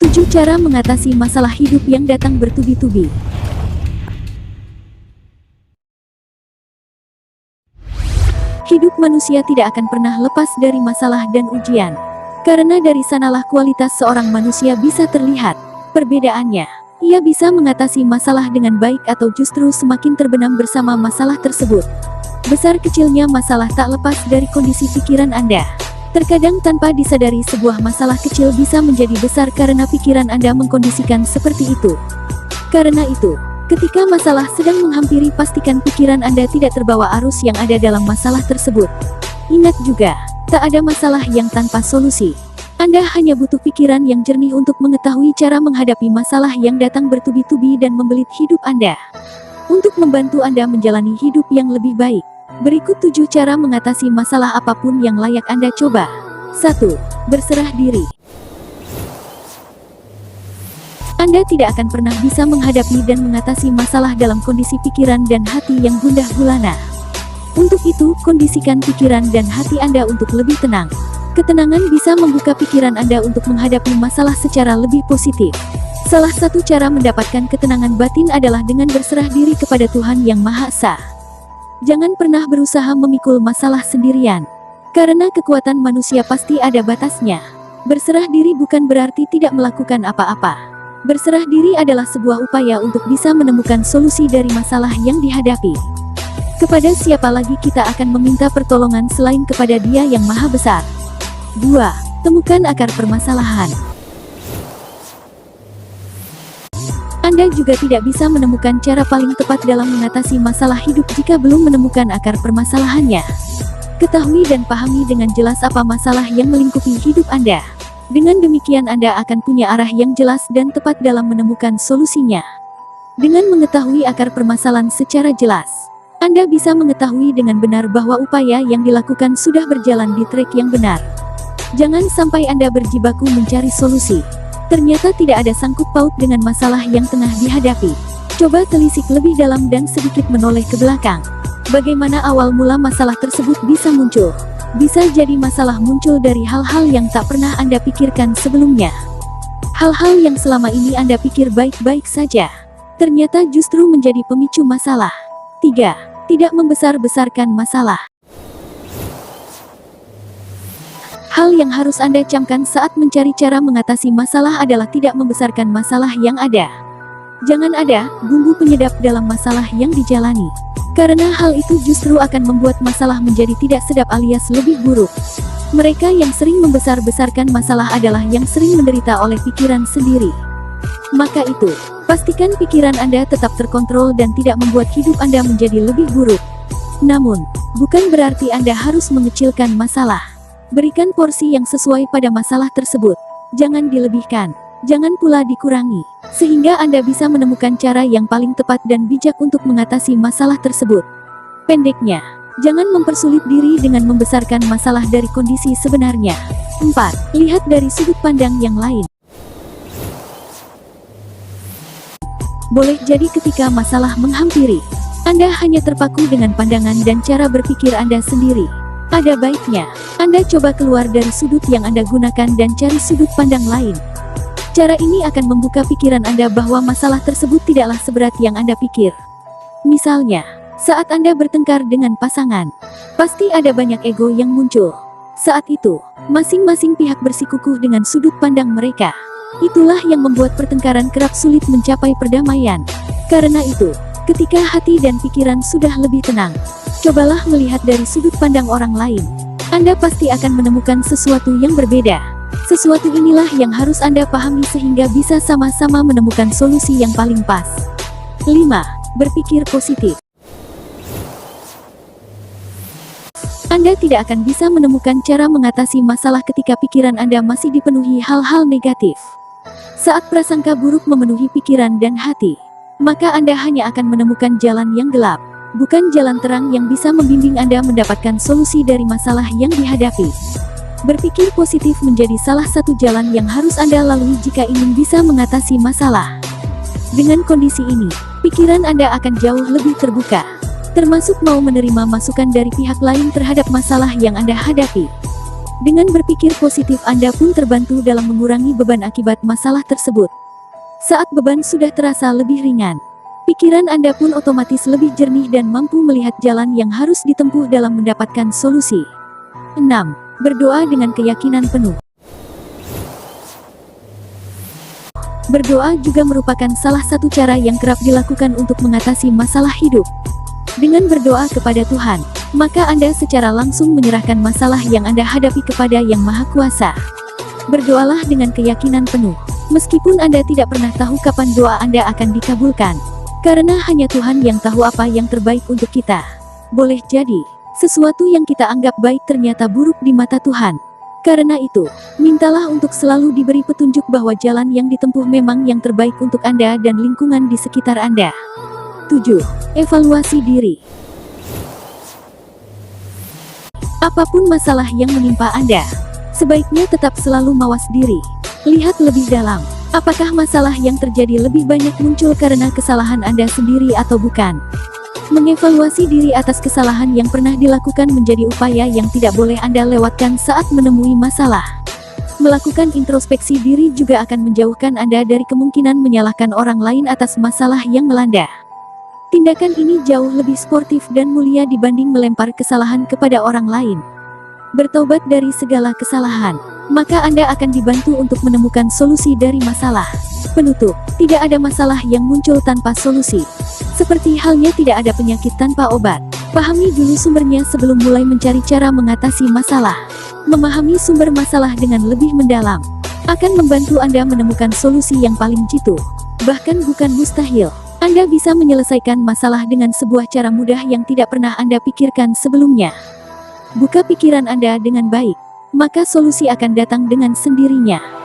7 cara mengatasi masalah hidup yang datang bertubi-tubi. Hidup manusia tidak akan pernah lepas dari masalah dan ujian. Karena dari sanalah kualitas seorang manusia bisa terlihat. Perbedaannya, ia bisa mengatasi masalah dengan baik atau justru semakin terbenam bersama masalah tersebut. Besar kecilnya masalah tak lepas dari kondisi pikiran Anda. Terkadang tanpa disadari sebuah masalah kecil bisa menjadi besar karena pikiran Anda mengkondisikan seperti itu. Karena itu, ketika masalah sedang menghampiri, pastikan pikiran Anda tidak terbawa arus yang ada dalam masalah tersebut. Ingat juga, tak ada masalah yang tanpa solusi. Anda hanya butuh pikiran yang jernih untuk mengetahui cara menghadapi masalah yang datang bertubi-tubi dan membelit hidup Anda. Untuk membantu Anda menjalani hidup yang lebih baik, berikut 7 cara mengatasi masalah apapun yang layak Anda coba. 1. Berserah diri. Anda tidak akan pernah bisa menghadapi dan mengatasi masalah dalam kondisi pikiran dan hati yang gundah gulana. Untuk itu, kondisikan pikiran dan hati Anda untuk lebih tenang. Ketenangan bisa membuka pikiran Anda untuk menghadapi masalah secara lebih positif. Salah satu cara mendapatkan ketenangan batin adalah dengan berserah diri kepada Tuhan Yang Maha Esa. Jangan pernah berusaha memikul masalah sendirian. Karena kekuatan manusia pasti ada batasnya. Berserah diri bukan berarti tidak melakukan apa-apa. Berserah diri adalah sebuah upaya untuk bisa menemukan solusi dari masalah yang dihadapi. Kepada siapa lagi kita akan meminta pertolongan selain kepada Dia yang Maha Besar? 2. Temukan akar permasalahan. Anda juga tidak bisa menemukan cara paling tepat dalam mengatasi masalah hidup jika belum menemukan akar permasalahannya. Ketahui dan pahami dengan jelas apa masalah yang melingkupi hidup Anda. Dengan demikian Anda akan punya arah yang jelas dan tepat dalam menemukan solusinya. Dengan mengetahui akar permasalahan secara jelas, Anda bisa mengetahui dengan benar bahwa upaya yang dilakukan sudah berjalan di trek yang benar. Jangan sampai Anda berjibaku mencari solusi. Ternyata tidak ada sangkut paut dengan masalah yang tengah dihadapi. Coba telisik lebih dalam dan sedikit menoleh ke belakang. Bagaimana awal mula masalah tersebut bisa muncul? Bisa jadi masalah muncul dari hal-hal yang tak pernah Anda pikirkan sebelumnya. Hal-hal yang selama ini Anda pikir baik-baik saja, ternyata justru menjadi pemicu masalah. 3. Tidak membesar-besarkan masalah. Hal yang harus Anda camkan saat mencari cara mengatasi masalah adalah tidak membesarkan masalah yang ada. Jangan ada bumbu penyedap dalam masalah yang dijalani. Karena hal itu justru akan membuat masalah menjadi tidak sedap alias lebih buruk. Mereka yang sering membesar-besarkan masalah adalah yang sering menderita oleh pikiran sendiri. Maka itu, pastikan pikiran Anda tetap terkontrol dan tidak membuat hidup Anda menjadi lebih buruk. Namun, bukan berarti Anda harus mengecilkan masalah. Berikan porsi yang sesuai pada masalah tersebut. Jangan dilebihkan, jangan pula dikurangi, sehingga Anda bisa menemukan cara yang paling tepat dan bijak untuk mengatasi masalah tersebut. Pendeknya, jangan mempersulit diri dengan membesarkan masalah dari kondisi sebenarnya. 4. Lihat dari sudut pandang yang lain. Boleh jadi ketika masalah menghampiri, Anda hanya terpaku dengan pandangan dan cara berpikir Anda sendiri. Ada baiknya, Anda coba keluar dari sudut yang Anda gunakan dan cari sudut pandang lain. Cara ini akan membuka pikiran Anda bahwa masalah tersebut tidaklah seberat yang Anda pikir. Misalnya, saat Anda bertengkar dengan pasangan, pasti ada banyak ego yang muncul. Saat itu, masing-masing pihak bersikukuh dengan sudut pandang mereka. Itulah yang membuat pertengkaran kerap sulit mencapai perdamaian. Karena itu, ketika hati dan pikiran sudah lebih tenang, cobalah melihat dari sudut pandang orang lain. Anda pasti akan menemukan sesuatu yang berbeda. Sesuatu inilah yang harus Anda pahami sehingga bisa sama-sama menemukan solusi yang paling pas. 5. Berpikir positif. Anda tidak akan bisa menemukan cara mengatasi masalah ketika pikiran Anda masih dipenuhi hal-hal negatif. Saat prasangka buruk memenuhi pikiran dan hati, maka Anda hanya akan menemukan jalan yang gelap, bukan jalan terang yang bisa membimbing Anda mendapatkan solusi dari masalah yang dihadapi. Berpikir positif menjadi salah satu jalan yang harus Anda lalui jika ingin bisa mengatasi masalah. Dengan kondisi ini, pikiran Anda akan jauh lebih terbuka, termasuk mau menerima masukan dari pihak lain terhadap masalah yang Anda hadapi. Dengan berpikir positif Anda pun terbantu dalam mengurangi beban akibat masalah tersebut. Saat beban sudah terasa lebih ringan, pikiran Anda pun otomatis lebih jernih dan mampu melihat jalan yang harus ditempuh dalam mendapatkan solusi. 6. Berdoa dengan keyakinan penuh. Berdoa juga merupakan salah satu cara yang kerap dilakukan untuk mengatasi masalah hidup. Dengan berdoa kepada Tuhan, maka Anda secara langsung menyerahkan masalah yang Anda hadapi kepada Yang Maha Kuasa. Berdoalah dengan keyakinan penuh, meskipun Anda tidak pernah tahu kapan doa Anda akan dikabulkan. Karena hanya Tuhan yang tahu apa yang terbaik untuk kita. Boleh jadi, sesuatu yang kita anggap baik ternyata buruk di mata Tuhan. Karena itu, mintalah untuk selalu diberi petunjuk bahwa jalan yang ditempuh memang yang terbaik untuk Anda dan lingkungan di sekitar Anda. 7. Evaluasi diri. Apapun masalah yang menimpa Anda, sebaiknya tetap selalu mawas diri. Lihat lebih dalam. Apakah masalah yang terjadi lebih banyak muncul karena kesalahan Anda sendiri atau bukan? Mengevaluasi diri atas kesalahan yang pernah dilakukan menjadi upaya yang tidak boleh Anda lewatkan saat menemui masalah. Melakukan introspeksi diri juga akan menjauhkan Anda dari kemungkinan menyalahkan orang lain atas masalah yang melanda. Tindakan ini jauh lebih sportif dan mulia dibanding melempar kesalahan kepada orang lain. Bertobat dari segala kesalahan, maka Anda akan dibantu untuk menemukan solusi dari masalah. Penutup, tidak ada masalah yang muncul tanpa solusi. Seperti halnya tidak ada penyakit tanpa obat. Pahami dulu sumbernya sebelum mulai mencari cara mengatasi masalah. Memahami sumber masalah dengan lebih mendalam akan membantu Anda menemukan solusi yang paling jitu. Bahkan bukan mustahil, Anda bisa menyelesaikan masalah dengan sebuah cara mudah yang tidak pernah Anda pikirkan sebelumnya. Buka pikiran Anda dengan baik, maka solusi akan datang dengan sendirinya.